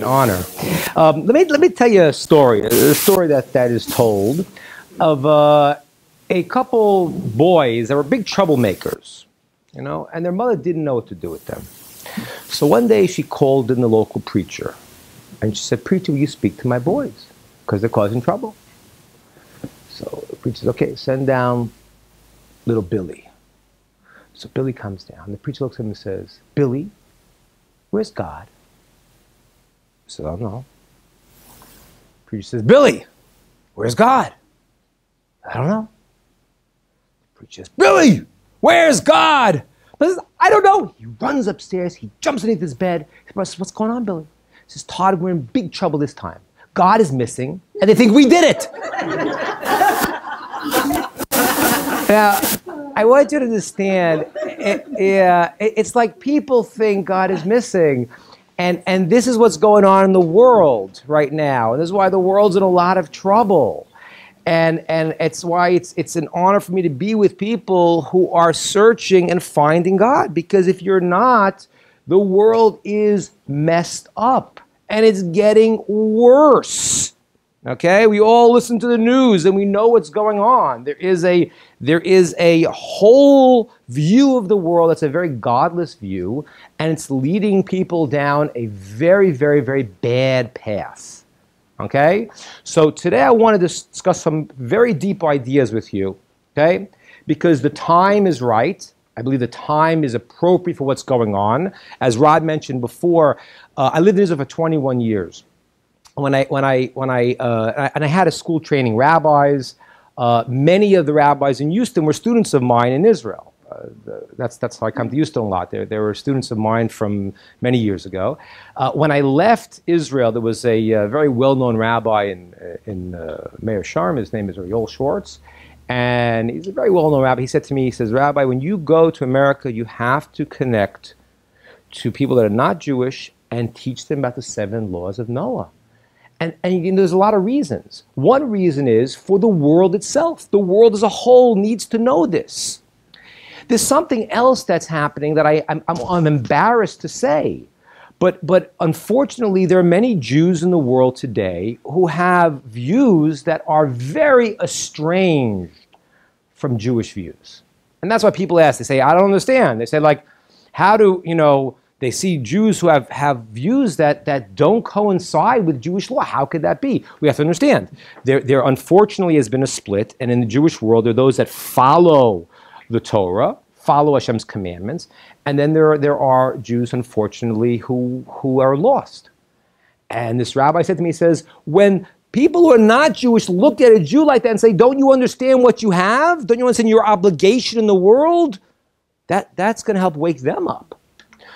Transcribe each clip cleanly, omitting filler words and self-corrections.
an honor. Let me tell you a story that is told of a couple boys that were big troublemakers, and their mother didn't know what to do with them. So one day she called in the local preacher, and she said, "Preacher, will you speak to my boys? Because they're causing trouble." So the preacher said, "Okay, send down little Billy." So Billy comes down. The preacher looks at him and says, "Billy, where's God?" He said, "I don't know." The preacher says, "Billy, where's God?" "I don't know." The preacher says, "Billy, where's God?" He says, "I don't know." He runs upstairs. He jumps underneath his bed. He says, "What's going on, Billy?" He says, "Todd, we're in big trouble this time. God is missing, and they think we did it." Now, I want you to understand, it's like people think God is missing, and this is what's going on in the world right now. And this is why the world's in a lot of trouble. And it's why it's an honor for me to be with people who are searching and finding God. Because if you're not, the world is messed up, and it's getting worse. Okay, we all listen to the news and we know what's going on. There is a whole view of the world that's a very godless view, and it's leading people down a very, very, very bad path. Okay, so today I wanted to discuss some very deep ideas with you. Okay, because the time is right. I believe the time is appropriate for what's going on. As Rod mentioned before, I lived in Israel for 21 years. And I had a school training rabbis. Many of the rabbis in Houston were students of mine in Israel. That's how I come to Houston a lot. They were students of mine from many years ago. When I left Israel, there was a very well-known rabbi in Meir Sharm. His name is Yoel Schwartz. And he's a very well-known rabbi. He said to me, he says, "Rabbi, when you go to America, you have to connect to people that are not Jewish and teach them about the 7 laws of Noah." And there's a lot of reasons. One reason is for the world itself. The world as a whole needs to know this. There's something else that's happening that I'm embarrassed to say. But unfortunately, there are many Jews in the world today who have views that are very estranged from Jewish views. And that's why people ask. They say, "I don't understand." They say, like, how do, they see Jews who have views that don't coincide with Jewish law. How could that be? We have to understand. There unfortunately has been a split, and in the Jewish world, there are those that follow the Torah, follow Hashem's commandments, and then there are Jews, unfortunately, who are lost. And this rabbi said to me, he says, when people who are not Jewish look at a Jew like that and say, "Don't you understand what you have? Don't you understand your obligation in the world?" That's going to help wake them up.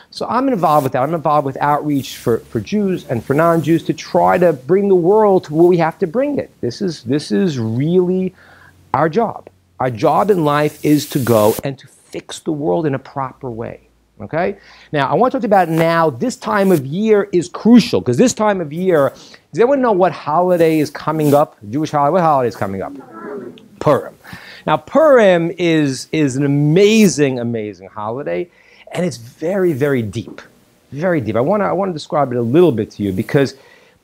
So I'm involved with that. I'm involved with outreach for Jews and for non-Jews to try to bring the world to where we have to bring it. This is really our job. Our job in life is to go and to fix the world in a proper way. Okay? Now, I want to talk about now, this time of year is crucial, because this time of year, does anyone know what holiday is coming up? Jewish holiday, what holiday is coming up? Purim. Now, Purim is an amazing, amazing holiday. And it's very, very deep, very deep. I want to describe it a little bit to you, because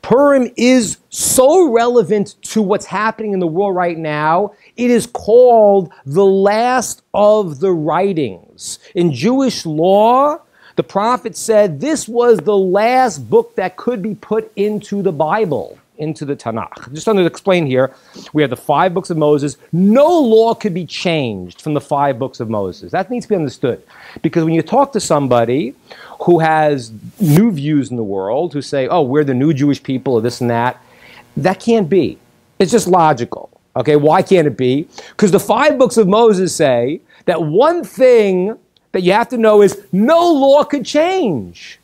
Purim is so relevant to what's happening in the world right now. It is called the last of the writings. In Jewish law, the prophet said this was the last book that could be put into the Bible, into the Tanakh. Just to explain here, we have the 5 books of Moses. No law could be changed from the 5 books of Moses. That needs to be understood. Because when you talk to somebody who has new views in the world, who say, "Oh, we're the new Jewish people," or this and that can't be. It's just logical. Okay, why can't it be? Because the 5 books of Moses say that one thing that you have to know is no law could change.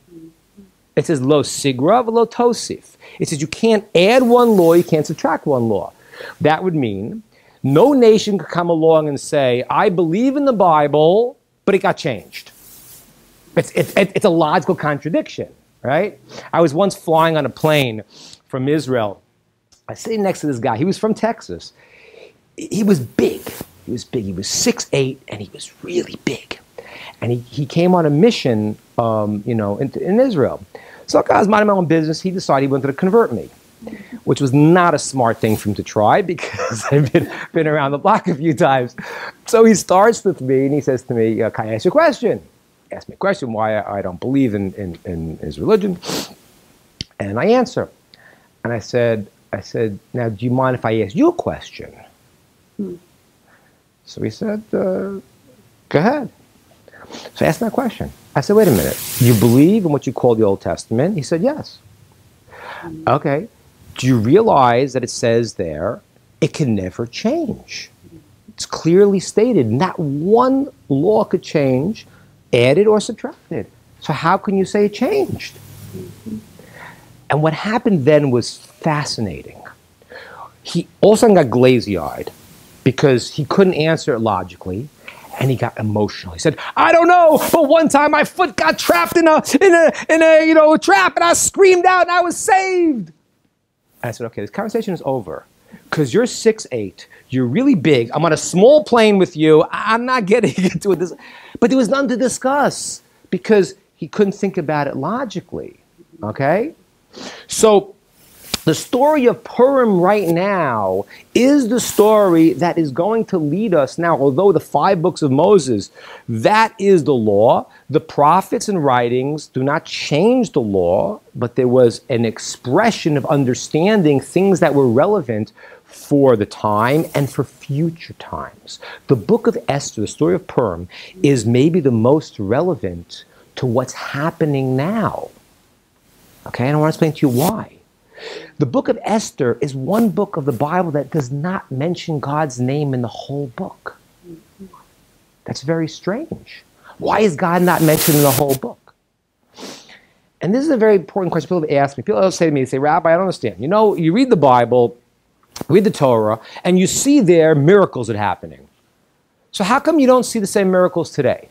It says, "Lo sigra v'lo tosif." It says you can't add one law, you can't subtract one law. That would mean no nation could come along and say, "I believe in the Bible, but it got changed." It's a logical contradiction, right? I was once flying on a plane from Israel. I was sitting next to this guy. He was from Texas. He was big. He was big. He was 6'8", and he was really big. And he came on a mission, in Israel. So I was minding my own business. He decided he wanted to convert me, which was not a smart thing for him to try because I've been around the block a few times. So he starts with me and he says to me, can I ask you a question? Ask me a question why I don't believe in his religion. And I answer. And I said, now, do you mind if I ask you a question? So he said, go ahead. So I asked him that question. I said, wait a minute. You believe in what you call the Old Testament? He said, yes. Okay. Do you realize that it says there, it can never change? It's clearly stated. Not one law could change, added or subtracted. So how can you say it changed? And what happened then was fascinating. He all of a sudden got glazy-eyed because he couldn't answer it logically, and he got emotional. He said, I don't know, but one time my foot got trapped in a trap, and I screamed out, and I was saved. And I said, okay, this conversation is over because you're 6'8", you're really big. I'm on a small plane with you. I'm not getting into this. But there was nothing to discuss because he couldn't think about it logically, okay? So the story of Purim right now is the story that is going to lead us now, although the 5 books of Moses, that is the law. The prophets and writings do not change the law, but there was an expression of understanding things that were relevant for the time and for future times. The book of Esther, the story of Purim, is maybe the most relevant to what's happening now. Okay, and I want to explain to you why. The book of Esther is one book of the Bible that does not mention God's name in the whole book. That's very strange. Why is God not mentioned in the whole book? And this is a very important question people have asked me. People say to me, they say, Rabbi, I don't understand. You know, you read the Bible, read the Torah, and you see there miracles that are happening. So how come you don't see the same miracles today?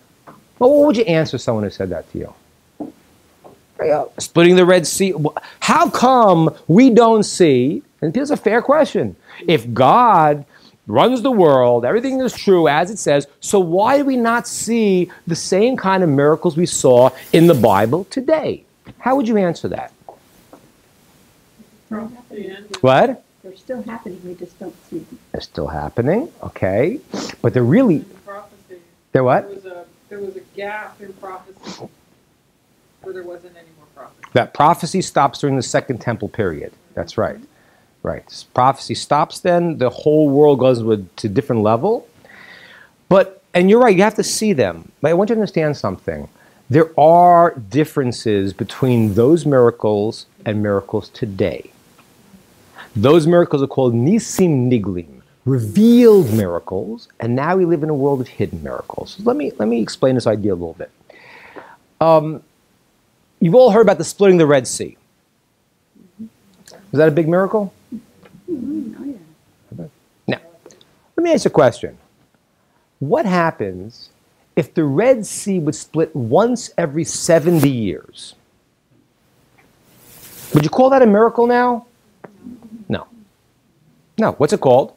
Well, what would you answer someone who said that to you? Splitting the Red Sea. How come we don't see, and it's a fair question, if God runs the world, everything is true as it says, so why do we not see the same kind of miracles we saw in the Bible today? How would you answer that? What? They're still happening, we just don't see them. They're still happening, okay. But they're really... Prophecy. They're what? There was a gap in prophecy where there wasn't any more prophecy. That prophecy stops during the Second Temple period. That's right. Right. Prophecy stops then. The whole world goes to a different level. But, and you're right, you have to see them. But I want you to understand something. There are differences between those miracles and miracles today. Those miracles are called nisim niglim, revealed miracles, and now we live in a world of hidden miracles. So let me explain this idea a little bit. You've all heard about the splitting the Red Sea. Was that a big miracle? Oh, yeah. Now, let me ask you a question. What happens if the Red Sea would split once every 70 years? Would you call that a miracle now? No. No. What's it called?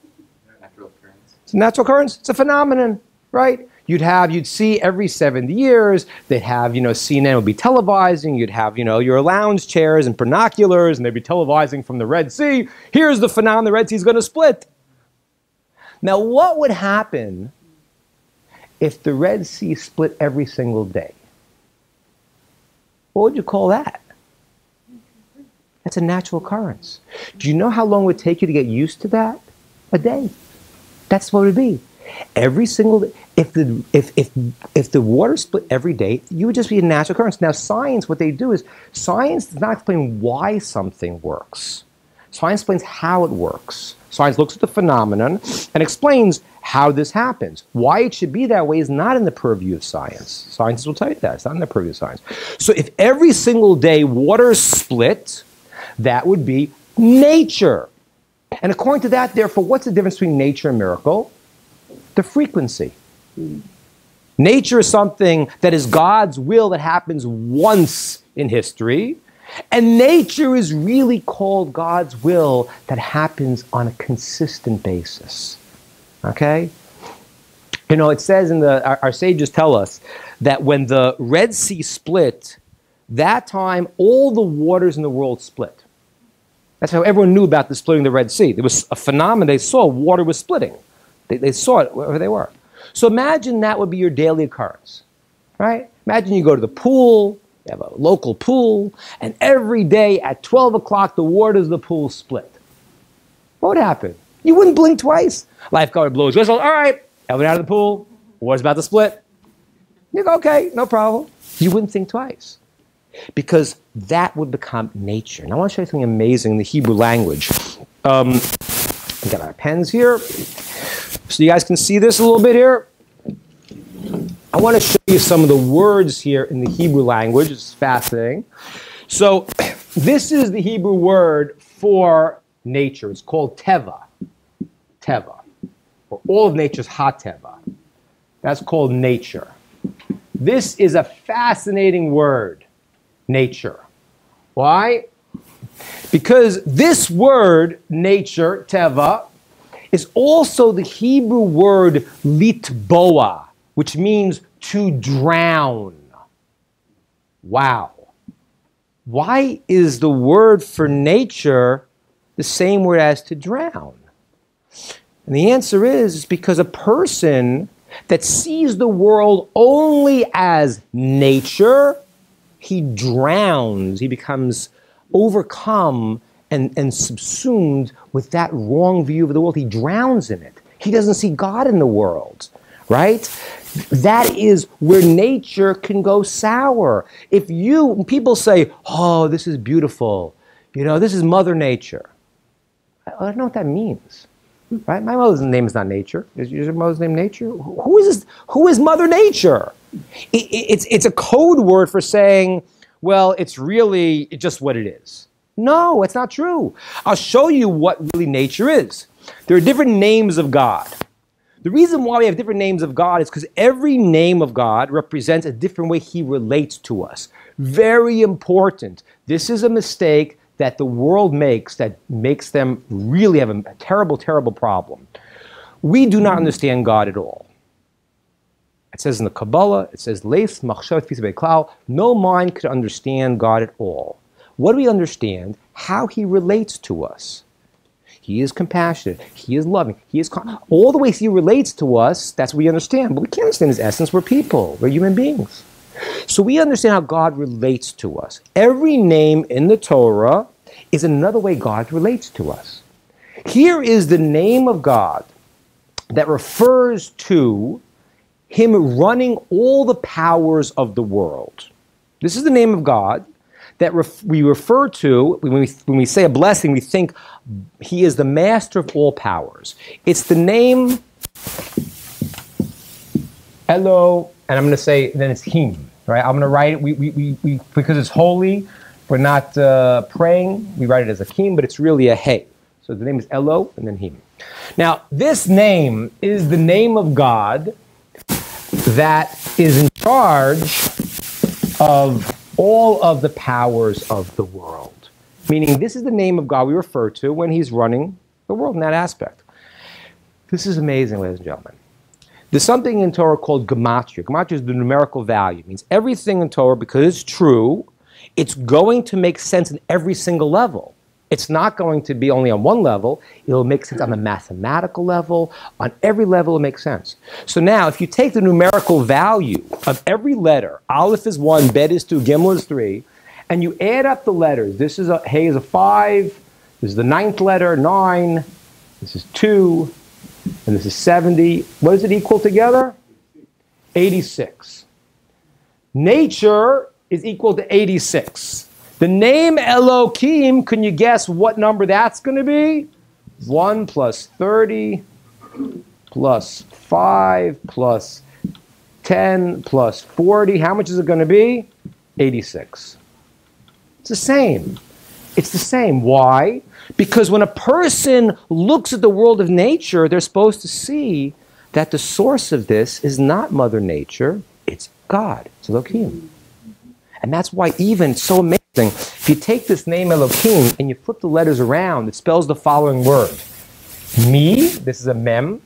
Natural occurrence. It's a natural occurrence. It's a phenomenon, right? You'd see every 70 years, they'd have, CNN would be televising, you'd have, your lounge chairs and binoculars, and they'd be televising from the Red Sea. Here's the phenomenon, the Red Sea is going to split. Now, what would happen if the Red Sea split every single day? What would you call that? That's a natural occurrence. Do you know how long it would take you to get used to that? A day. That's what it would be. Every single day. If the water split every day, you would just be a natural occurrence. Now, science, what they do is, science does not explain why something works. Science explains how it works. Science looks at the phenomenon and explains how this happens. Why it should be that way is not in the purview of science. Scientists will tell you that. It's not in the purview of science. So if every single day water split, that would be nature. And according to that, therefore, what's the difference between nature and miracle? The frequency. Nature is something that is God's will that happens once in history, and nature is really called God's will that happens on a consistent basis. Okay? It says in our sages tell us that when the Red Sea split, that time all the waters in the world split. That's how everyone knew about the splitting of the Red Sea. There was a phenomenon. They saw water was splitting. They saw it wherever they were. So imagine that would be your daily occurrence, right? Imagine you go to the pool, you have a local pool, and every day at 12 o'clock, the waters of the pool split. What would happen? You wouldn't blink twice. Lifeguard blows whistle. All right, everyone out of the pool. Water's about to split. You go, okay, no problem. You wouldn't think twice, because that would become nature. And I want to show you something amazing in the Hebrew language. We got our pens here, so you guys can see this a little bit here. I want to show you some of the words here in the Hebrew language. It's fascinating. So this is the Hebrew word for nature. It's called teva. Teva. Or all of nature's ha-teva. That's called nature. This is a fascinating word, nature. Why? Because this word, nature, teva, is also the Hebrew word litboa, which means to drown. Wow. Why is the word for nature the same word as to drown? And the answer is because a person that sees the world only as nature, he drowns. He becomes overcome and subsumed with that wrong view of the world. He drowns in it. He doesn't see God in the world, right? That is where nature can go sour. When people say, oh, this is beautiful, this is Mother Nature. I don't know what that means, right? My mother's name is not Nature. Is your mother's name Nature? Who is this? Who is Mother Nature? It's a code word for saying, well, it's really just what it is. No, it's not true. I'll show you what really nature is. There are different names of God. The reason why we have different names of God is because every name of God represents a different way he relates to us. Very important. This is a mistake that the world makes that makes them really have a terrible, terrible problem. We do not understand God at all. It says in the Kabbalah, it says, Leis machshav tfisa beklal, no mind could understand God at all. What do we understand? How he relates to us. He is compassionate. He is loving. He is all the ways he relates to us, that's what we understand. But we can't understand his essence. We're people. We're human beings. So we understand how God relates to us. Every name in the Torah is another way God relates to us. Here is the name of God that refers to him running all the powers of the world. This is the name of God that we refer to, when we say a blessing, we think he is the master of all powers. It's the name Elo, and I'm going to say, then it's him, right? I'm going to write it, we because it's holy, we're not praying, we write it as a kim, but it's really a hey. So the name is Elo, and then him. Now, this name is the name of God that is in charge of all of the powers of the world. Meaning, this is the name of God we refer to when he's running the world in that aspect. This is amazing, ladies and gentlemen. There's something in Torah called gematria. Gematria is the numerical value. It means everything in Torah, because it's true, it's going to make sense in every single level. It's not going to be only on one level. It'll make sense on the mathematical level. On every level, it makes sense. So now, if you take the numerical value of every letter, Aleph is 1, Bet is 2, Gimel is 3, and you add up the letters. This is Hey is a 5. This is the 9th letter, 9. This is 2. And this is 70. What does it equal together? 86. Nature is equal to 86. The name Elohim, can you guess what number that's going to be? 1 plus 30 plus 5 plus 10 plus 40. How much is it going to be? 86. It's the same. It's the same. Why? Because when a person looks at the world of nature, they're supposed to see that the source of this is not Mother Nature, it's God. It's Elohim. And that's why even so amazing, if you take this name Elohim and you flip the letters around, it spells the following word. Me, this is a mem.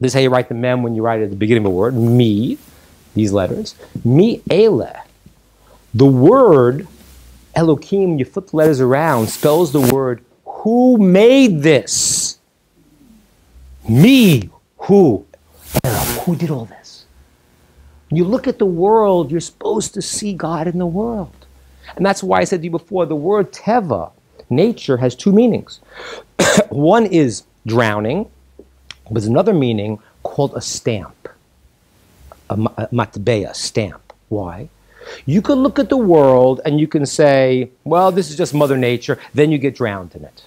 This is how you write the mem when you write it at the beginning of a word. Me, these letters. Mi ele. The word Elohim, you flip the letters around, spells the word who made this? Me. Who? Who did all this? When you look at the world, you're supposed to see God in the world. And that's why I said to you before, the word teva, nature, has two meanings. One is drowning, but there's another meaning called a stamp. A matbea, stamp. Why? You could look at the world and you can say, well, this is just Mother Nature, then you get drowned in it.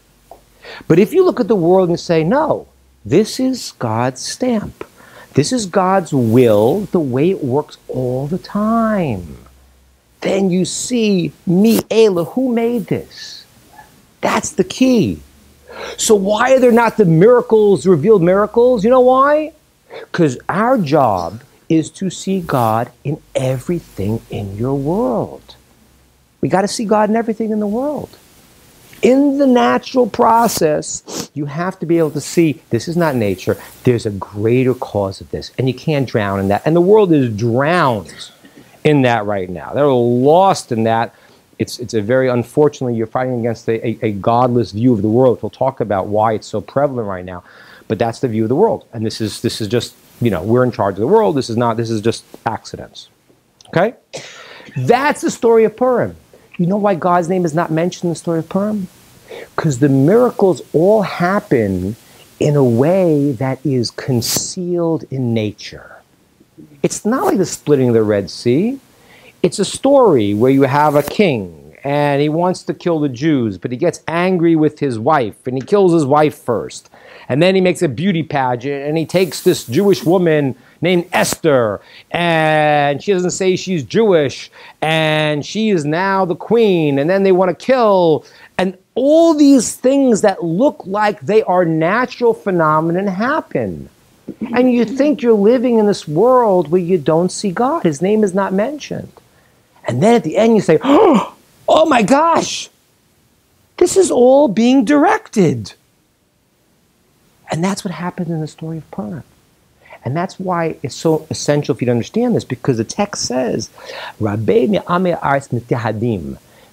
But if you look at the world and say, no, this is God's stamp. This is God's will, the way it works all the time. Then you see, me, Ela, who made this? That's the key. So why are there not the miracles, revealed miracles? You know why? Because our job is to see God in everything in your world. We got to see God in everything in the world. In the natural process, you have to be able to see this is not nature. There's a greater cause of this, and you can't drown in that. And the world is drowned in that right now. They're lost in that. It's a very, unfortunately, you're fighting against a godless view of the world. We'll talk about why it's so prevalent right now, but that's the view of the world. And this is just, you know, we're in charge of the world. This is just accidents. Okay? That's the story of Purim. You know why God's name is not mentioned in the story of Purim? Because the miracles all happen in a way that is concealed in nature. It's not like the splitting of the Red Sea. It's a story where you have a king and he wants to kill the Jews, but he gets angry with his wife and he kills his wife first. And then he makes a beauty pageant and he takes this Jewish woman named Esther and she doesn't say she's Jewish and she is now the queen, and then they want to kill, and all these things that look like they are natural phenomena happen. And you think you're living in this world where you don't see God. His name is not mentioned. And then at the end you say, oh my gosh, this is all being directed. And that's what happened in the story of Purim. And that's why it's so essential for you to understand this, because the text says,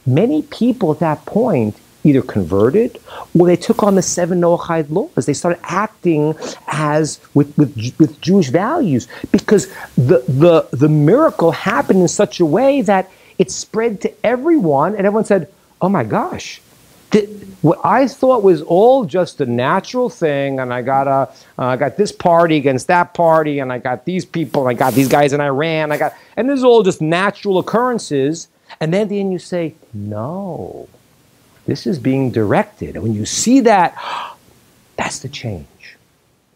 many people at that point either converted or they took on the 7 Noahide laws. They started acting as with Jewish values, because the miracle happened in such a way that it spread to everyone, and everyone said, oh my gosh, what I thought was all just a natural thing, and I got this party against that party, and I got these people, and I got these guys in Iran, and this is all just natural occurrences. And then at the end you say, no, this is being directed. And when you see that, that's the change.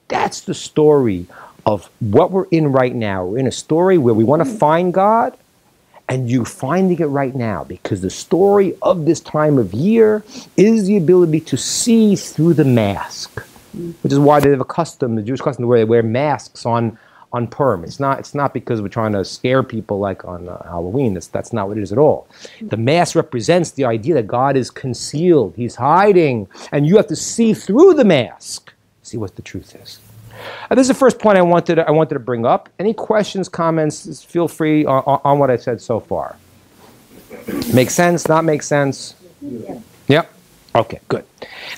That's the story of what we're in right now. We're in a story where we want to find God, and you're finding it right now, because the story of this time of year is the ability to see through the mask, which is why they have a custom, the Jewish custom, where they wear masks on Purim. It's not because we're trying to scare people like on Halloween. That's not what it is at all. The mask represents the idea that God is concealed. He's hiding, and you have to see through the mask, see what the truth is. This is the first point I wanted to bring up. Any questions, comments, feel free on what I've said so far. Make sense? Not make sense? Yeah. Yep. Okay, good.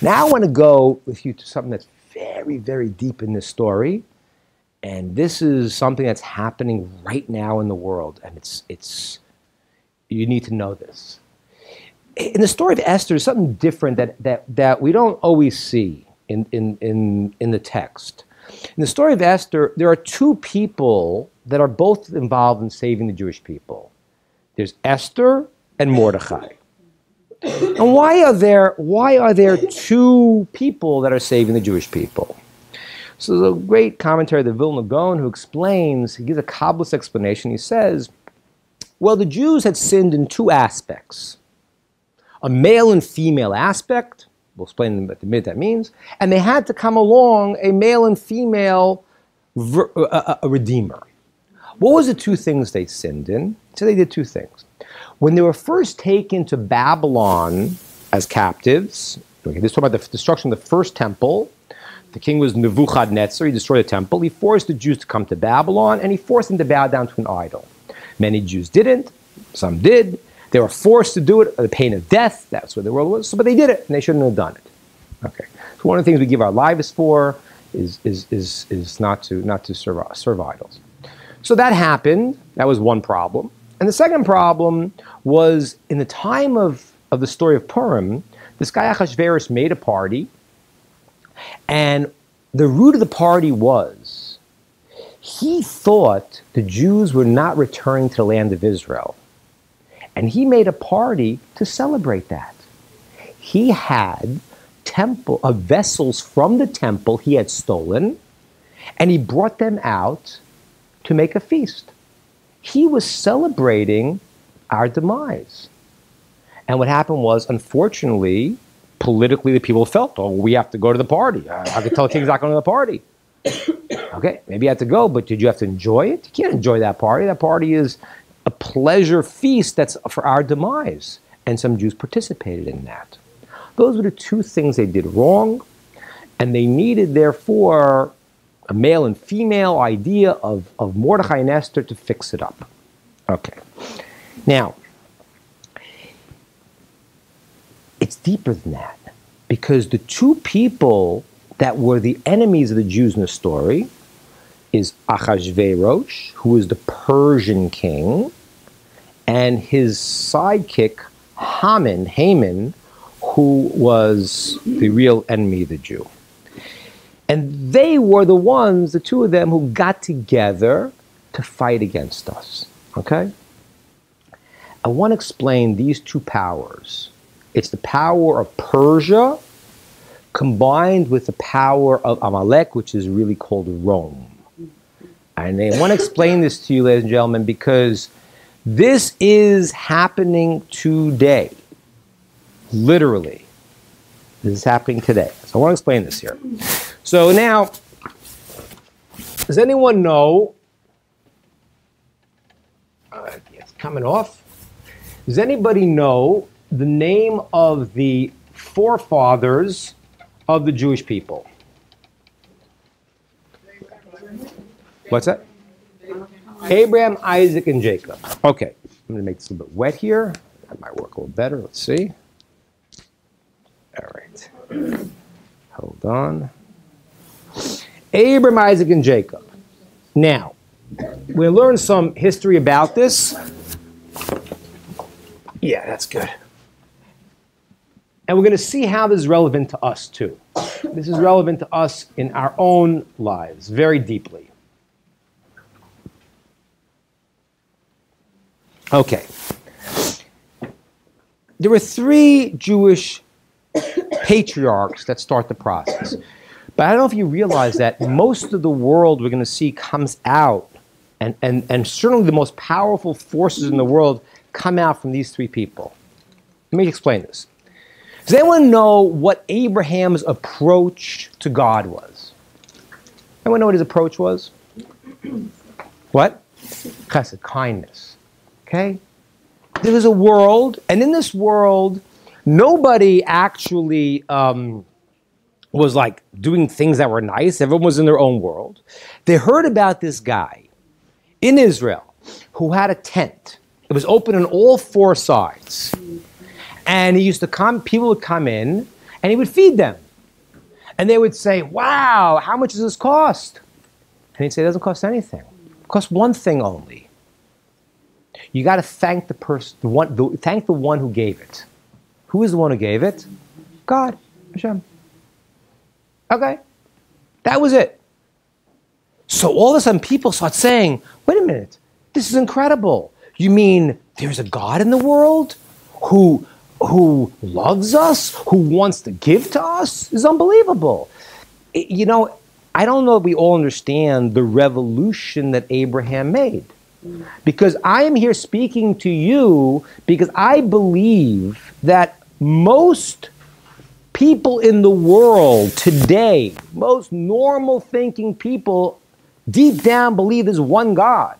Now I want to go with you to something that's very, very deep in this story. And this is something that's happening right now in the world. And it's you need to know this. In the story of Esther, there's something different that we don't always see in the text. In the story of Esther, there are two people that are both involved in saving the Jewish people. There's Esther and Mordechai. And why are there two people that are saving the Jewish people? So there's a great commentary, the Vilna Gaon, who explains, he gives a Kabbalist explanation. He says, well, the Jews had sinned in two aspects. A male and female aspect. We'll explain what that means. And they had to come along a male and female a redeemer. What was the two things they sinned in? So they did two things. When they were first taken to Babylon as captives, this is talking about the destruction of the first temple. The king was Nebuchadnezzar. He destroyed the temple. He forced the Jews to come to Babylon, and he forced them to bow down to an idol. Many Jews didn't. Some did. They were forced to do it, the pain of death. That's what the world was. But they did it, and they shouldn't have done it. Okay. So one of the things we give our lives for is not to serve idols. So that happened. That was one problem. And the second problem was in the time of the story of Purim, this guy Achashverosh made a party, and the root of the party was he thought the Jews were not returning to the land of Israel. And he made a party to celebrate that. He had vessels from the temple he had stolen, and he brought them out to make a feast. He was celebrating our demise. And what happened was, unfortunately, politically, the people felt, oh, we have to go to the party. I could tell the king's not going to the party. Okay, maybe you have to go, but did you have to enjoy it? You can't enjoy that party. That party is a pleasure feast that's for our demise. And some Jews participated in that. Those were the two things they did wrong, and they needed, therefore, a male and female idea of Mordechai and Esther to fix it up. Okay. Now, it's deeper than that, because the two people that were the enemies of the Jews in the story is Achashverosh, who was the Persian king, and his sidekick, Haman, who was the real enemy of the Jew. And they were the ones, the two of them, who got together to fight against us. Okay? I want to explain these two powers. It's the power of Persia combined with the power of Amalek, which is really called Rome. And I want to explain this to you, ladies and gentlemen, because this is happening today. Literally. This is happening today. So I want to explain this here. So now, does anyone know, it's coming off. Does anybody know the name of the forefathers of the Jewish people? What's that? Abraham, Isaac, and Jacob. Okay, I'm going to make this a little bit wet here. That might work a little better. Let's see. All right. Hold on. Abraham, Isaac, and Jacob. Now, we'll learn some history about this. Yeah, that's good. And we're going to see how this is relevant to us, too. This is relevant to us in our own lives, very deeply. Okay. There were three Jewish patriarchs that start the process. But I don't know if you realize that most of the world we're going to see comes out, and certainly the most powerful forces in the world come out from these three people. Let me explain this. Does anyone know what Abraham's approach to God was? Anyone know what his approach was? What? Chesed, kindness. Okay? There was a world, and in this world, nobody actually was like doing things that were nice. Everyone was in their own world. They heard about this guy in Israel who had a tent. It was open on all four sides. And he used to come, people would come in, and he would feed them. And they would say, wow, how much does this cost? And he'd say, it doesn't cost anything. It costs one thing only. You got to thank the person, thank the one who gave it. Who is the one who gave it? God, Hashem. Okay, that was it. So all of a sudden people start saying, wait a minute, this is incredible. You mean there's a God in the world who loves us, who wants to give to us? It's unbelievable. You know, I don't know if we all understand the revolution that Abraham made. Because I am here speaking to you because I believe that most people in the world today, most normal thinking people, deep down believe there's one God.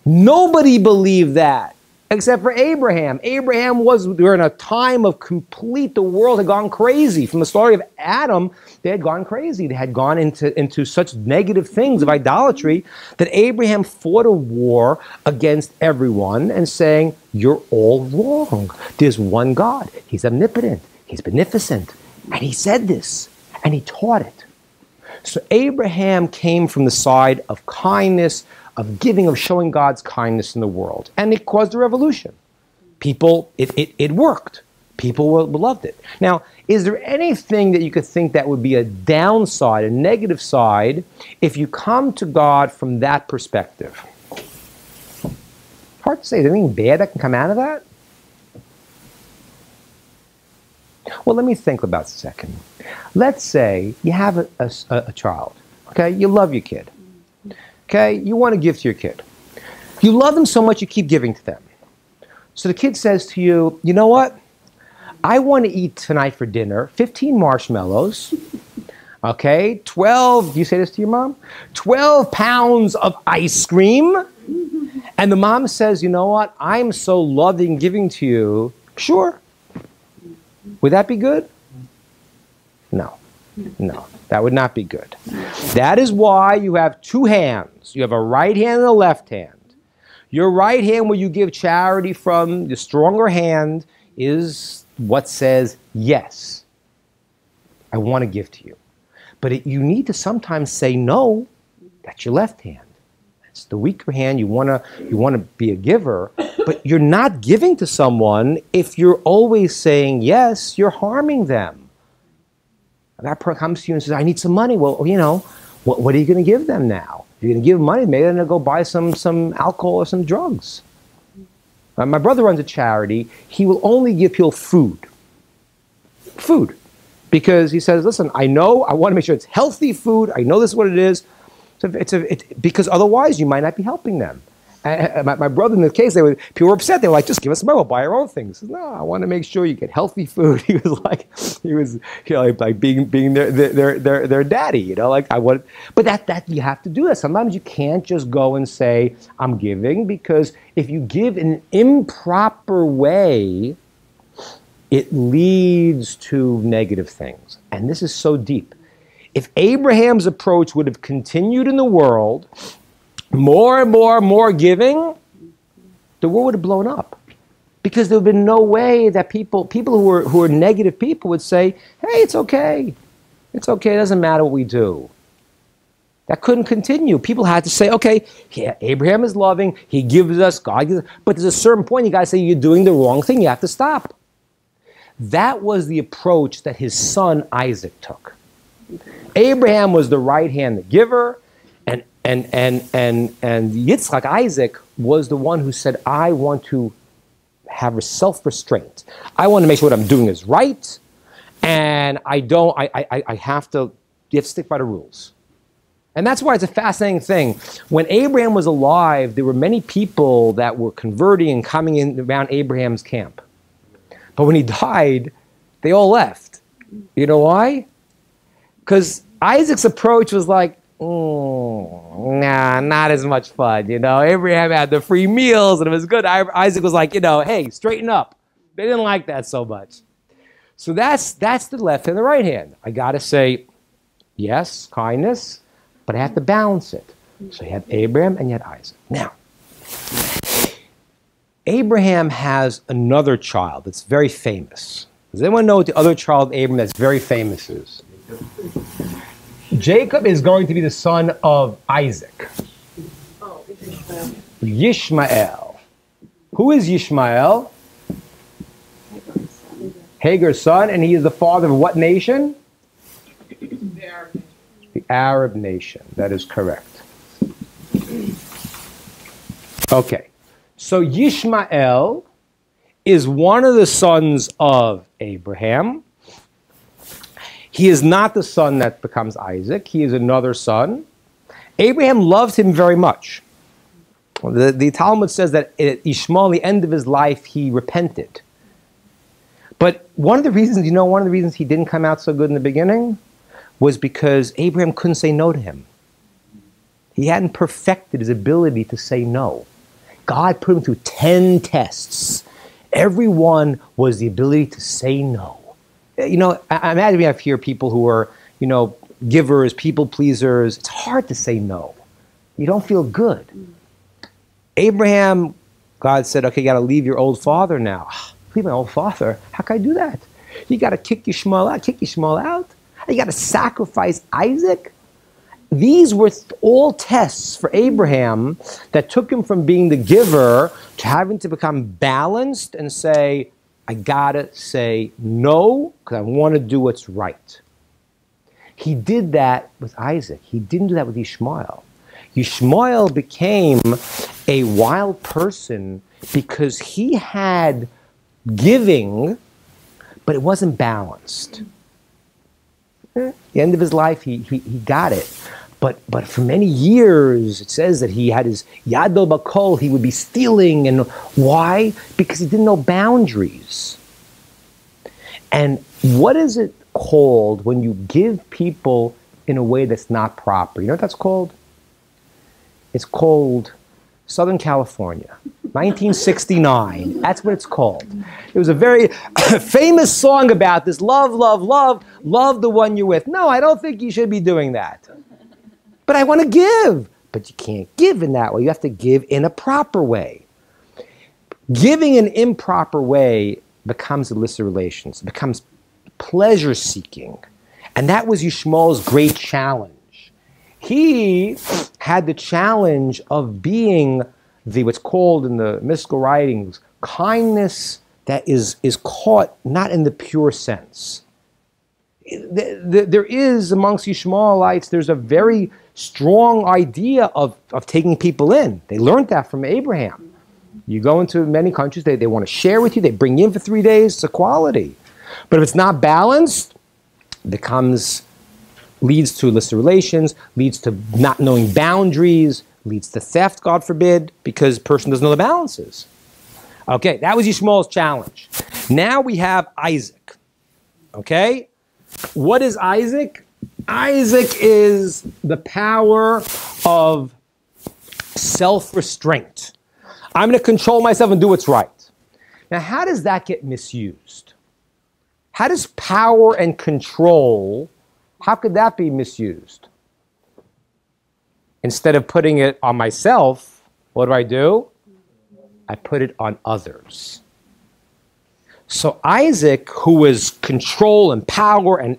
Nobody believed that except for Abraham. We're in a time of the world had gone crazy. From the story of Adam, they had gone crazy. They had gone into such negative things of idolatry that Abraham fought a war against everyone and saying, you're all wrong. There's one God. He's omnipotent. He's beneficent. And he said this, and he taught it. So Abraham came from the side of kindness, of giving, of showing God's kindness in the world. And it caused a revolution. It worked. People loved it. Now, is there anything that you could think that would be a downside, a negative side, if you come to God from that perspective? Hard to say. Is there anything bad that can come out of that? Well, let me think about it a second. Let's say you have a child, okay? You love your kid, okay? You want to give to your kid. You love them so much you keep giving to them. So the kid says to you, you know what? I want to eat tonight for dinner 15 marshmallows, okay? 12, do you say this to your mom? 12 pounds of ice cream. And the mom says, you know what? I'm so loving giving to you. Sure. Would that be good? No. No, that would not be good. That is why you have two hands. You have a right hand and a left hand. Your right hand, where you give charity from, the stronger hand, is what says, yes, I want to give to you. But you need to sometimes say no. That's your left hand. That's the weaker hand. You want to be a giver, but you're not giving to someone if you're always saying yes. You're harming them. That person comes to you and says, "I need some money." Well, you know, what are you going to give them now? If you're going to give them money, maybe they're going to go buy some alcohol or some drugs. My brother runs a charity. He will only give people food. Because he says, listen, I want to make sure it's healthy food. I know this is what it is. So because otherwise you might not be helping them. My brother, in this case, people were upset. They were like, just give us money, we'll buy our own things. He says, no, I want to make sure you get healthy food. He was like being their daddy, you know, but that you have to do that. Sometimes you can't just go and say, I'm giving, because if you give in an improper way, it leads to negative things. And this is so deep. If Abraham's approach would have continued in the world, more and more giving, the world would have blown up. Because there would have been no way that people who are negative people would say, hey, it's okay. It's okay, it doesn't matter what we do. That couldn't continue. People had to say, okay, yeah, Abraham is loving, he gives us, God gives us, but there's a certain point you got to say you're doing the wrong thing, you have to stop. That was the approach that his son Isaac took. Abraham was the right hand, the giver, and Yitzchak, Isaac, was the one who said, I want to have a self-restraint. I want to make sure what I'm doing is right, and you have to stick by the rules. And that's why it's a fascinating thing. When Abraham was alive, there were many people that were converting and coming in around Abraham's camp. But when he died, they all left. You know why? Because Isaac's approach was like, nah, not as much fun. You know, Abraham had the free meals and it was good. Isaac was like, you know, hey, straighten up. They didn't like that so much. So that's the left and the right hand. I got to say, yes, kindness, but I have to balance it. So you had Abraham and you had Isaac. Now, Abraham has another child that's very famous. Does anyone know what the other child of Abraham that's very famous is? Jacob is going to be the son of Isaac. Yishmael. Who is Yishmael? Hagar's son, and he is the father of what nation? The Arab nation. That is correct. Okay. So Yishmael is one of the sons of Abraham. He is not the son that becomes Isaac. He is another son. Abraham loved him very much. The Talmud says that at Ishmael, the end of his life, he repented. But one of the reasons he didn't come out so good in the beginning was because Abraham couldn't say no to him. He hadn't perfected his ability to say no. God put him through 10 tests. Every one was the ability to say no. You know, I imagine we have here people who are, you know, givers, people pleasers. It's hard to say no. You don't feel good. Abraham, God said, okay, you got to leave your old father now. Leave my old father? How can I do that? You got to kick Ishmael out. You got to sacrifice Isaac. These were all tests for Abraham that took him from being the giver to having to become balanced and say, I gotta say no because I want to do what's right. He did that with Isaac. He didn't do that with Ishmael. Ishmael became a wild person because he had giving, but it wasn't balanced. At the end of his life, he got it. But for many years, it says that he had his yado bakol, he would be stealing. And why? Because he didn't know boundaries. And what is it called when you give people in a way that's not proper? You know what that's called? It's called Southern California, 1969. That's what it's called. It was a very famous song about this. Love, love, love, love the one you're with. No, I don't think you should be doing that. But I want to give. But you can't give in that way. You have to give in a proper way. Giving in an improper way becomes illicit relations. It becomes pleasure-seeking. And that was Yishmael's great challenge. He had the challenge of being what's called in the mystical writings, kindness that is caught not in the pure sense. There is, amongst Ishmaelites, there's a very strong idea of taking people in. They learned that from Abraham. You go into many countries, they want to share with you, they bring you in for 3 days, it's equality. But if it's not balanced, it leads to illicit relations, leads to not knowing boundaries, leads to theft, God forbid, because the person doesn't know the balances. Okay, that was Ishmael's challenge. Now we have Isaac. Okay? What is Isaac? Isaac is the power of self-restraint. I'm going to control myself and do what's right. Now, how does that get misused? How does power and control, how could that be misused? Instead of putting it on myself, what do? I put it on others. So Isaac, who was control and power,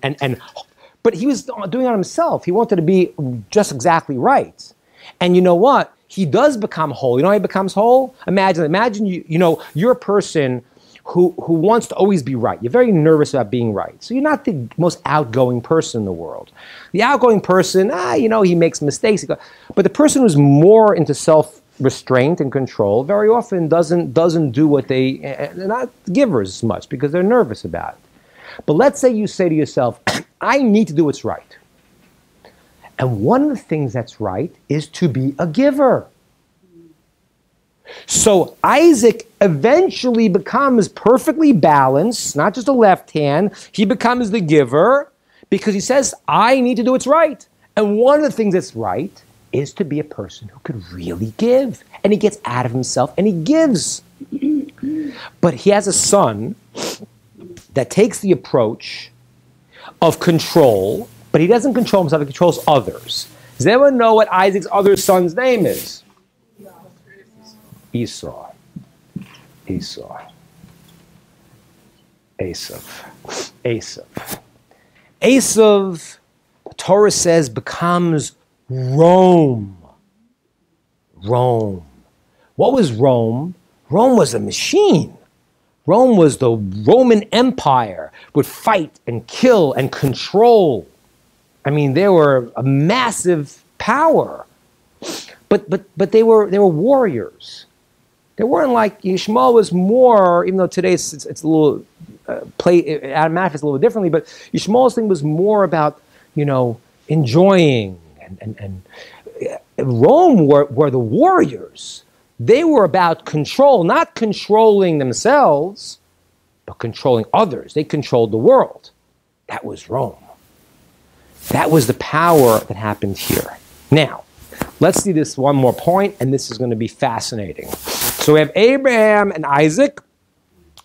but he was doing it on himself. He wanted to be just exactly right. And you know what? He does become whole. You know how he becomes whole? Imagine you're a person who wants to always be right. You're very nervous about being right. So you're not the most outgoing person in the world. The outgoing person, he makes mistakes. But the person who's more into self-restraint and control very often doesn't do what they're not givers as much because they're nervous about it. But let's say you say to yourself, I need to do what's right. And one of the things that's right is to be a giver. So Isaac eventually becomes perfectly balanced, not just a left hand. He becomes the giver because he says, I need to do what's right. And one of the things that's right is to be a person who could really give. And he gets out of himself and he gives. But he has a son that takes the approach of control, but he doesn't control himself, he controls others. Does anyone know what Isaac's other son's name is? Esau. Esav. Esav, the Torah says, becomes Rome. Rome. What was Rome? Rome was a machine. Rome was the Roman Empire, would fight and kill and control. I mean, they were a massive power. But they were warriors. They weren't like Ishmael was more, even though today it's a little manifests a little differently, but Ishmael's thing was more about, enjoying and Rome were the warriors. They were about control, not controlling themselves, but controlling others. They controlled the world. That was Rome. That was the power that happened here. Now, let's see this one more point, and this is going to be fascinating. So we have Abraham and Isaac.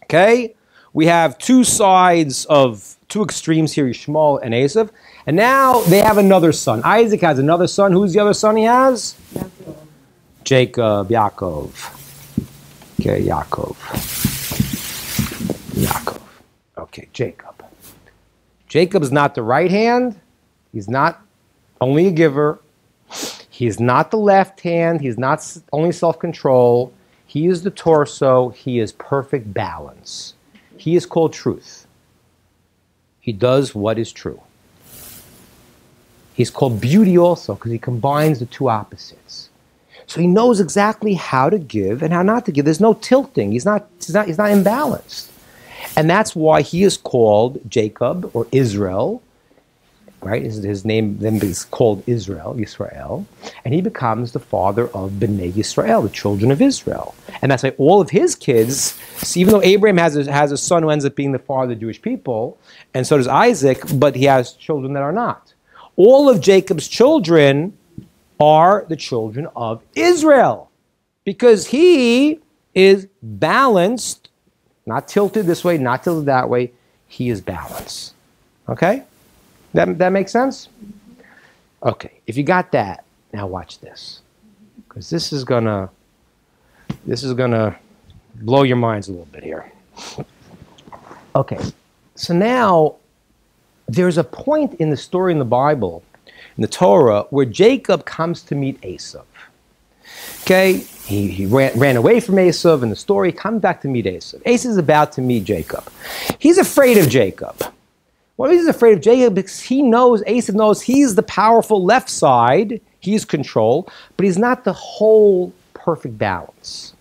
Okay? We have two extremes here, Ishmael and Esav. And now they have another son. Isaac has another son. Who's the other son he has? Jacob, Yaakov. Okay, Yaakov. Okay, Jacob. Jacob is not the right hand. He's not only a giver. He's not the left hand. He's not only self-control. He is the torso. He is perfect balance. He is called truth. He does what is true. He's called beauty also because he combines the two opposites. So he knows exactly how to give and how not to give. There's no tilting. He's not imbalanced. And that's why he is called Jacob or Israel, right? His name then is called Yisrael, and he becomes the father of Bnei Yisrael, the children of Israel. And that's why all of his kids, even though Abraham has a son who ends up being the father of the Jewish people, and so does Isaac, but he has children that are not. All of Jacob's children are the children of Israel because he is balanced, not tilted this way, not tilted that way. He is balanced. Okay? That makes sense? Okay, if you got that, now watch this. Because this is gonna blow your minds a little bit here. Okay, so now there's a point in the story in the Bible, in the Torah, where Jacob comes to meet Esav. Okay, he ran away from Esav in the story, comes back to meet Esav. Esav is about to meet Jacob. He's afraid of Jacob. Well, he's afraid of Jacob because Esav knows he's the powerful left side, he's control, but he's not the whole perfect balance.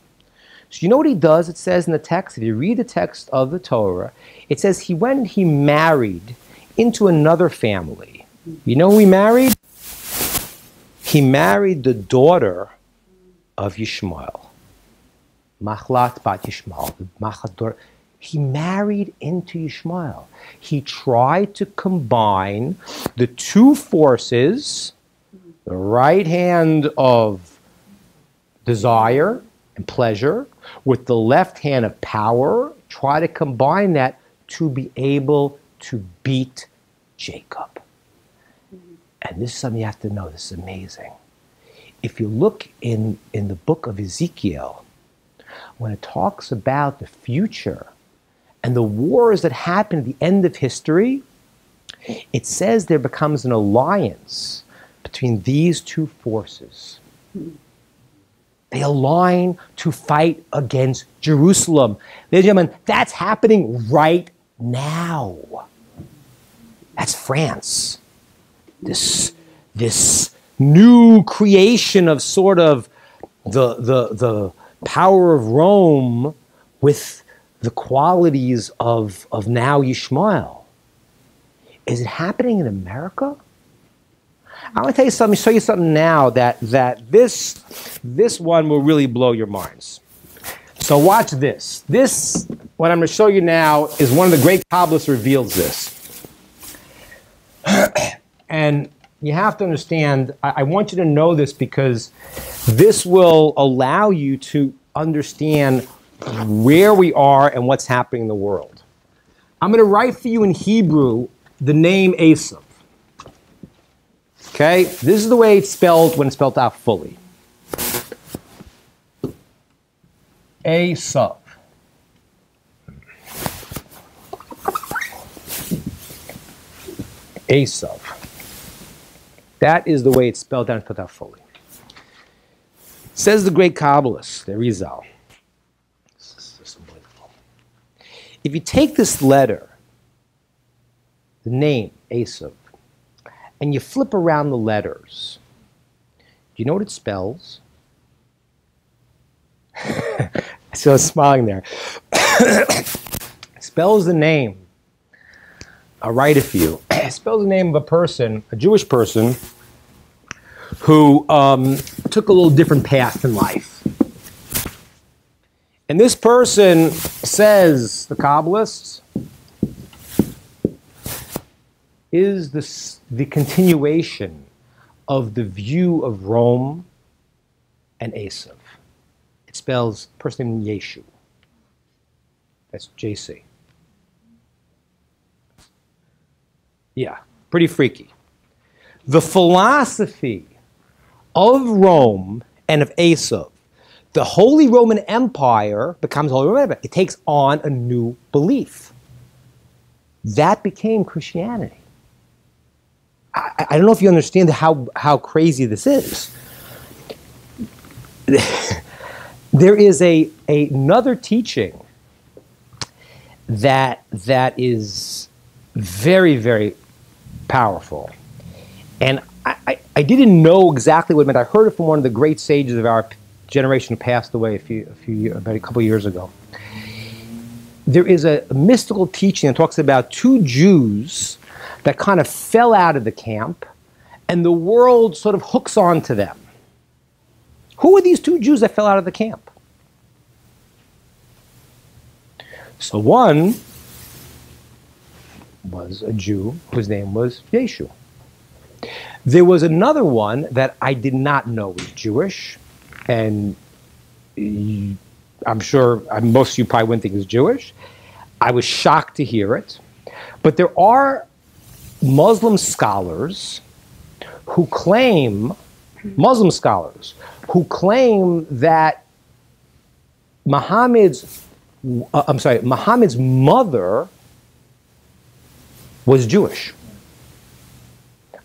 So you know what he does? It says in the text, if you read the text of the Torah, it says he went and he married into another family. You know who he married? He married the daughter of Yishmael. Machlat bat Yishmael. The Machlat daughter. He married into Yishmael. He tried to combine the two forces, the right hand of desire and pleasure with the left hand of power, try to combine that to be able to beat Jacob. And this is something you have to know. This is amazing. If you look in the book of Ezekiel, when it talks about the future and the wars that happen at the end of history, it says there becomes an alliance between these two forces. They align to fight against Jerusalem. Ladies and gentlemen, that's happening right now. That's France. This new creation of sort of the power of Rome with the qualities of now Yishmael. Is it happening in America? I want to tell you something, show you something now that this one will really blow your minds. So watch this. This, what I'm going to show you now, is one of the great Kabbalists reveals this. And you have to understand, I want you to know this because this will allow you to understand where we are and what's happening in the world. I'm going to write for you in Hebrew the name Esav. Okay? This is the way it's spelled when it's spelled out fully. Esav. Esav. That is the way it's spelled out and spelled out fully. Says the great Kabbalist, the Rizal. This is unbelievable. If you take this letter, the name, Esav, and you flip around the letters, do you know what it spells? I see I was smiling there. It spells the name. I'll write it for you. It spells the name of a person, a Jewish person, who took a little different path in life. And this person says, the Kabbalists, is the continuation of the view of Rome and Esav. It spells person named Yeshu. That's JC. Yeah, pretty freaky. The philosophy of Rome and of Asa, the Holy Roman Empire becomes Holy Roman Empire. It takes on a new belief. That became Christianity. I don't know if you understand how crazy this is. There is another teaching that is very, very powerful. And I didn't know exactly what it meant. I heard it from one of the great sages of our generation who passed away about a couple of years ago. There is a mystical teaching that talks about two Jews that kind of fell out of the camp, and the world sort of hooks on to them. Who are these two Jews that fell out of the camp? So one was a Jew whose name was Yeshu. There was another one that I did not know was Jewish, and I'm sure most of you probably wouldn't think it was Jewish. I was shocked to hear it. But there are Muslim scholars who claim that Muhammad's mother was Jewish.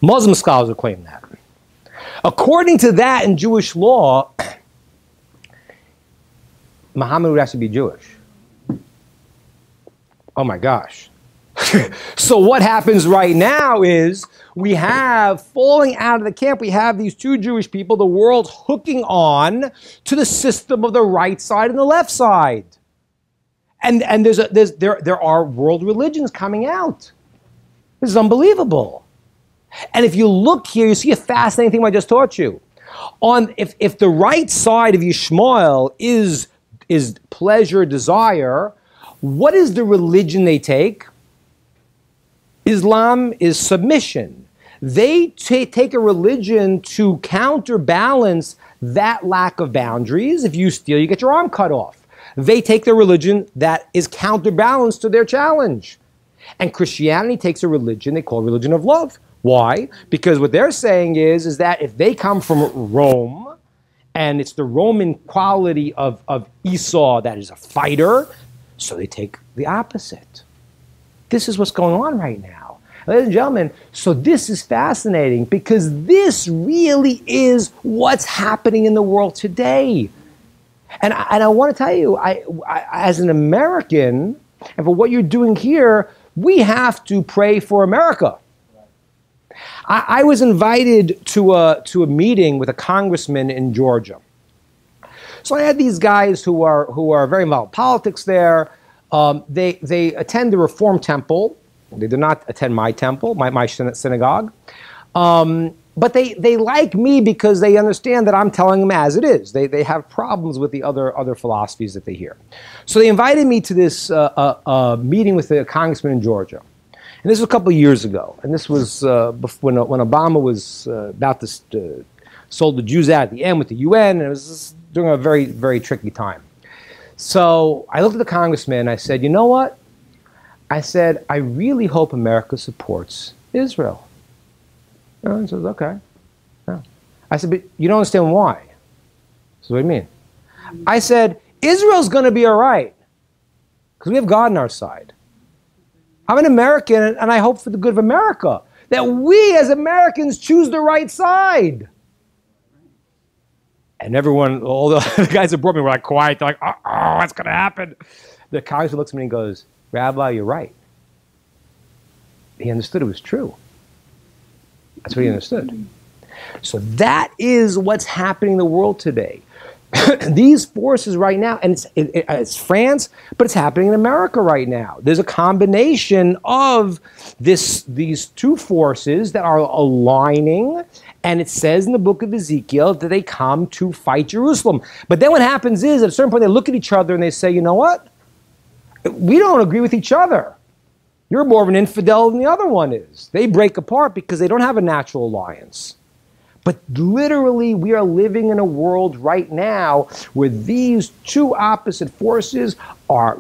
Muslim scholars will claim that. According to that in Jewish law, Muhammad would actually be Jewish. Oh my gosh. So what happens right now is we have, falling out of the camp, we have these two Jewish people, the world's hooking on to the system of the right side and the left side. And there are world religions coming out. This is unbelievable. And if you look here, you see a fascinating thing I just taught you. If the right side of Yishmael is pleasure, desire, what is the religion they take? Islam is submission. They take a religion to counterbalance that lack of boundaries. If you steal, you get your arm cut off. They take the religion that is counterbalanced to their challenge. And Christianity takes a religion they call religion of love. Why? Because what they're saying is that if they come from Rome, and it's the Roman quality of Esau that is a fighter, so they take the opposite. This is what's going on right now. Ladies and gentlemen, so this is fascinating because this really is what's happening in the world today. And I want to tell you, I, as an American, and for what you're doing here, we have to pray for America. I was invited to a meeting with a congressman in Georgia. So I had these guys who are very involved in politics there. They attend the Reform Temple. They do not attend my temple, my synagogue. But they like me because they understand that I'm telling them as it is. They have problems with the other philosophies that they hear. So they invited me to this meeting with a congressman in Georgia. And this was a couple of years ago. And this was when Obama was about to sold the Jews out at the end with the UN. And it was during a very, very tricky time. So I looked at the congressman and I said, you know what? I said, I really hope America supports Israel. And he says, okay. Yeah. I said, but you don't understand why. So what do you mean? I said, Israel's going to be all right because we have God on our side. I'm an American, and I hope for the good of America, that we as Americans choose the right side. And everyone, all the guys that brought me were like quiet. They're like, oh, what's going to happen? The congressman looks at me and goes, Rabbi, you're right. He understood it was true. That's what he understood. So that is what's happening in the world today. These forces right now, and it's France, but it's happening in America right now. There's a combination of these two forces that are aligning, and it says in the book of Ezekiel that they come to fight Jerusalem. But then what happens is, at a certain point, they look at each other and they say, you know what? We don't agree with each other. You're more of an infidel than the other one is. They break apart because they don't have a natural alliance. But literally, we are living in a world right now where these two opposite forces are,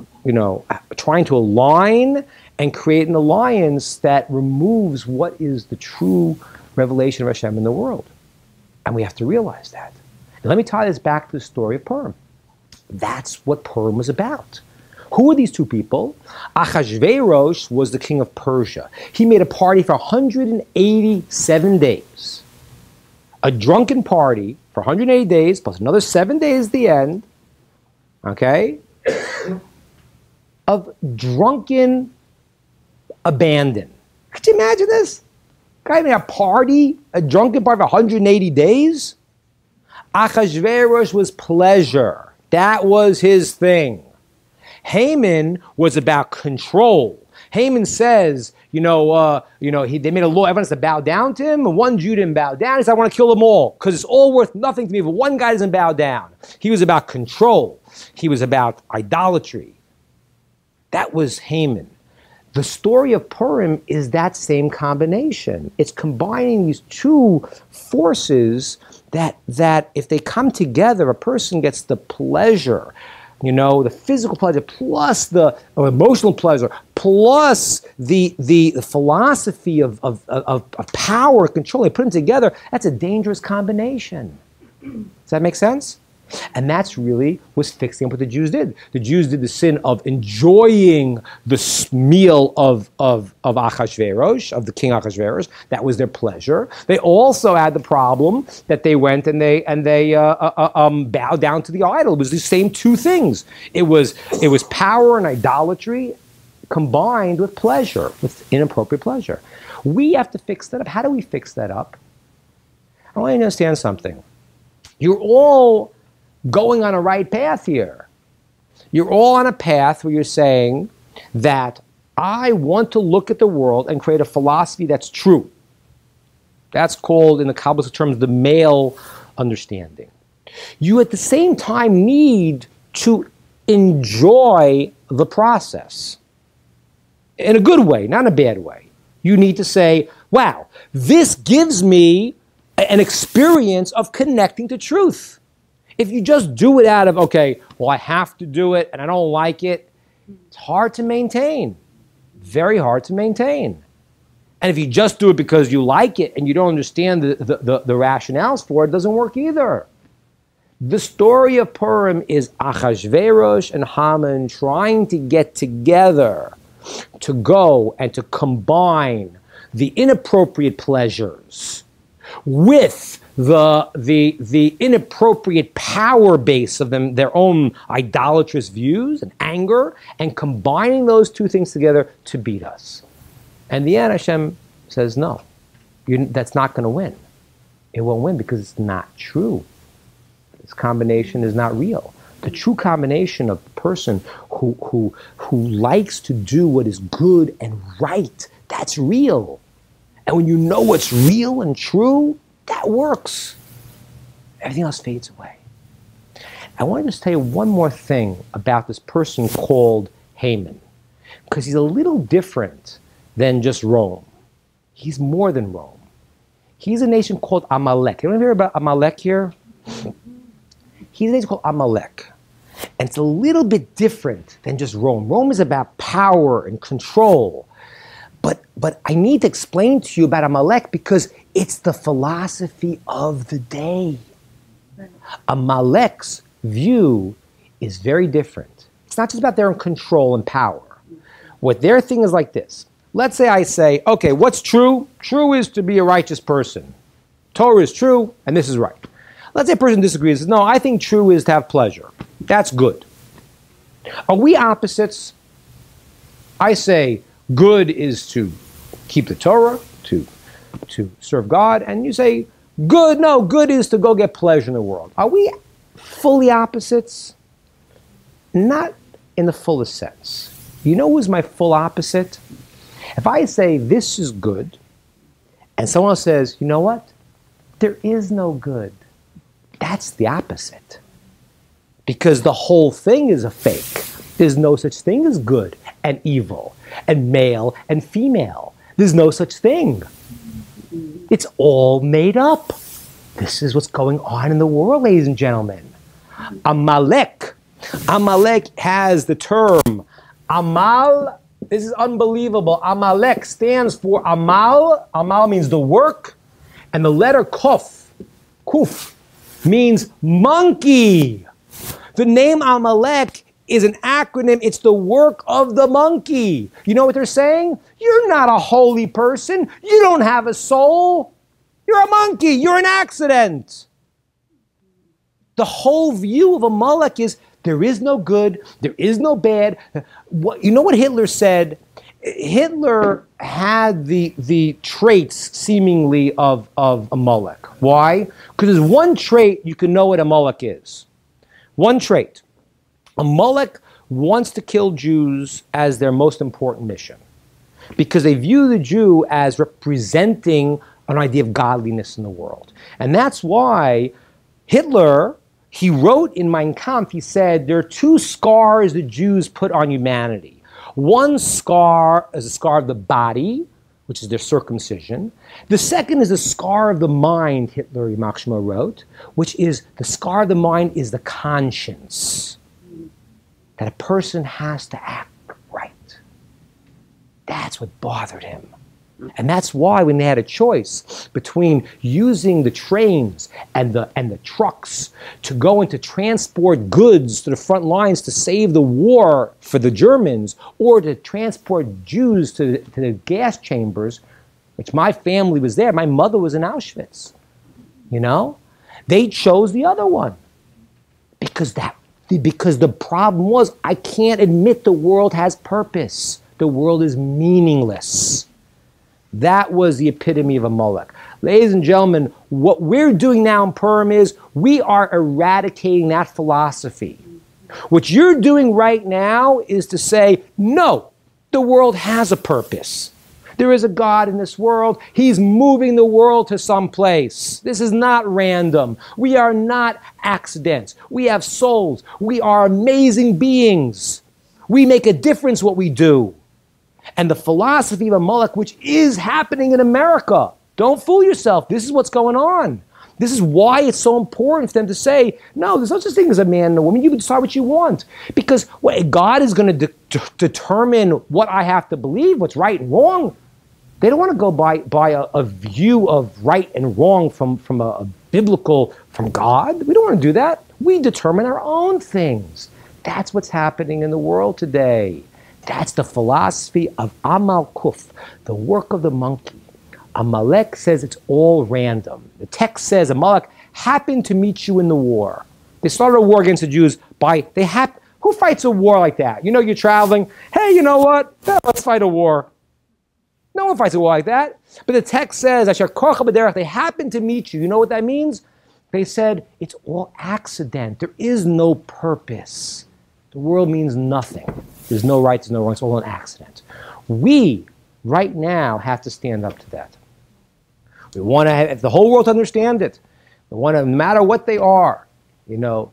trying to align and create an alliance that removes what is the true revelation of Hashem in the world. And we have to realize that. Now, let me tie this back to the story of Purim. That's what Purim was about. Who were these two people? Achashverosh was the king of Persia. He made a party for 187 days. A drunken party for 180 days, plus another 7 days at the end, okay, of drunken abandon. Could you imagine this? Guy made a drunken party for 180 days? Achashverosh was pleasure. That was his thing. Haman was about control. Haman says, they made a law, everyone has to bow down to him, and one Jew didn't bow down. He said, I want to kill them all, because it's all worth nothing to me if one guy doesn't bow down. He was about control. He was about idolatry. That was Haman. The story of Purim is that same combination. It's combining these two forces that if they come together, a person gets the pleasure, the physical pleasure, plus the emotional pleasure, plus the philosophy of power and control. They put them together. That's a dangerous combination. Does that make sense? And that's really was fixing up what the Jews did. The Jews did the sin of enjoying the meal of Achashverosh, of the king Achashverosh. That was their pleasure. They also had the problem that they went and they bowed down to the idol. It was the same two things. It was power and idolatry combined with pleasure, with inappropriate pleasure. We have to fix that up. How do we fix that up? I want you to understand something. You're all going on a right path here. You're all on a path where you're saying that I want to look at the world and create a philosophy that's true. That's called, in the Kabbalistic terms, the male understanding. You, at the same time, need to enjoy the process. In a good way, not in a bad way. You need to say, wow, this gives me an experience of connecting to truth. If you just do it out of, okay, well, I have to do it and I don't like it, it's hard to maintain. Very hard to maintain. And if you just do it because you like it and you don't understand the rationales for it, it doesn't work either. The story of Purim is Achashverosh and Haman trying to get together to go and to combine the inappropriate pleasures with the inappropriate power base of them, their own idolatrous views and anger, and combining those two things together to beat us. And the end, Hashem says, no, that's not going to win. It won't win because it's not true. This combination is not real. The true combination of the person who likes to do what is good and right, that's real. And when you know what's real and true, that works. Everything else fades away. I want to just tell you one more thing about this person called Haman, because he's a little different than just Rome. He's more than Rome. He's a nation called Amalek. You want to hear about Amalek here? He's a nation called Amalek. And it's a little bit different than just Rome. Rome is about power and control. But I need to explain to you about Amalek because it's the philosophy of the day. Amalek's view is very different. It's not just about their own control and power. What their thing is like this. Let's say I say, okay, what's true? True is to be a righteous person. Torah is true, and this is right. Let's say a person disagrees. Says, no, I think true is to have pleasure. That's good. Are we opposites? I say good is to keep the Torah, to serve God, and you say good is to go get pleasure in the world. Are we fully opposites? Not in the fullest sense. You know who's my full opposite? If I say this is good, and someone says, you know what? There is no good. That's the opposite. Because the whole thing is a fake. There's no such thing as good and evil and male and female. There's no such thing. It's all made up. This is what's going on in the world, ladies and gentlemen. Amalek. Amalek has the term Amal. This is unbelievable. Amalek stands for Amal. Amal means the work. And the letter Kuf, means monkey. The name Amalek is an acronym. It's the work of the monkey. You know what they're saying? You're not a holy person. You don't have a soul. You're a monkey. You're an accident. The whole view of Amalek is there is no good, there is no bad. You know what Hitler said? Hitler had the traits, seemingly, of Amalek. Why? Because there's one trait you can know what Amalek is. One trait. Amalek wants to kill Jews as their most important mission because they view the Jew as representing an idea of godliness in the world. And that's why Hitler, he wrote in Mein Kampf, he said, there are two scars the Jews put on humanity. One scar is a scar of the body, which is their circumcision. The second is the scar of the mind, Hitler, Yimach Shemo, wrote, which is the scar of the mind is the conscience. That a person has to act right. That's what bothered him. And that's why when they had a choice between using the trains and the trucks to go and to transport goods to the front lines to save the war for the Germans, or to transport Jews to the gas chambers, which my family was there, my mother was in Auschwitz, you know? They chose the other one because the problem was, I can't admit the world has purpose. The world is meaningless. That was the epitome of Amalek. Ladies and gentlemen, what we're doing now in Purim is we are eradicating that philosophy. What you're doing right now is to say, no, the world has a purpose. There is a God in this world. He's moving the world to some place. This is not random. We are not accidents. We have souls. We are amazing beings. We make a difference what we do. And the philosophy of Amalek, which is happening in America, don't fool yourself. This is what's going on. This is why it's so important for them to say, no, there's no such thing as a man and a woman. You can decide what you want. Because God is going to determine what I have to believe, what's right and wrong. They don't want to go by a view of right and wrong from a biblical, from God. We don't want to do that. We determine our own things. That's what's happening in the world today. That's the philosophy of Amal Kuf, the work of the monkey. Amalek says it's all random. The text says Amalek happened to meet you in the war. They started a war against the Jews who fights a war like that? You know, you're traveling. Hey, you know what? Yeah, let's fight a war. No one fights a war like that. But the text says, they happened to meet you. You know what that means? They said it's all accident. There is no purpose. The world means nothing. There's no right, there's no wrong. It's all an accident. We, right now, have to stand up to that. We want to have the whole world to understand it. We want to, no matter what they are, you know,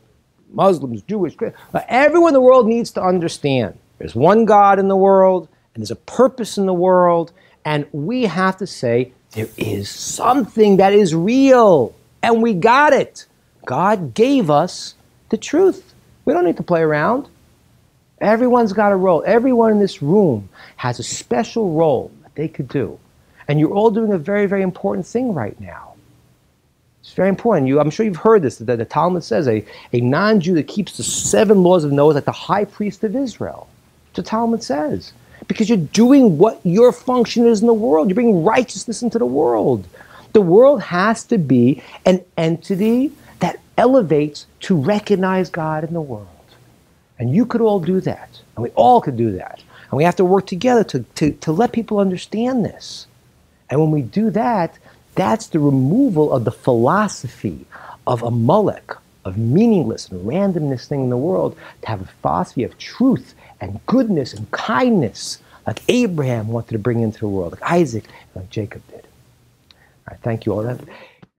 Muslims, Jewish, everyone in the world needs to understand there's one God in the world, and there's a purpose in the world, and we have to say there is something that is real, and we got it. God gave us the truth. We don't need to play around. Everyone's got a role. Everyone in this room has a special role that they could do. And you're all doing a very, very important thing right now. It's very important. I'm sure you've heard this, that the Talmud says a non-Jew that keeps the 7 laws of Noah is like the high priest of Israel. That's what the Talmud says. Because you're doing what your function is in the world. You're bringing righteousness into the world. The world has to be an entity that elevates to recognize God in the world. And you could all do that. And we all could do that. And we have to work together to let people understand this. And when we do that, that's the removal of the philosophy of Amalek, of meaningless and randomness thing in the world, to have a philosophy of truth and goodness and kindness, like Abraham wanted to bring into the world, like Isaac, like Jacob did. All right, thank you all.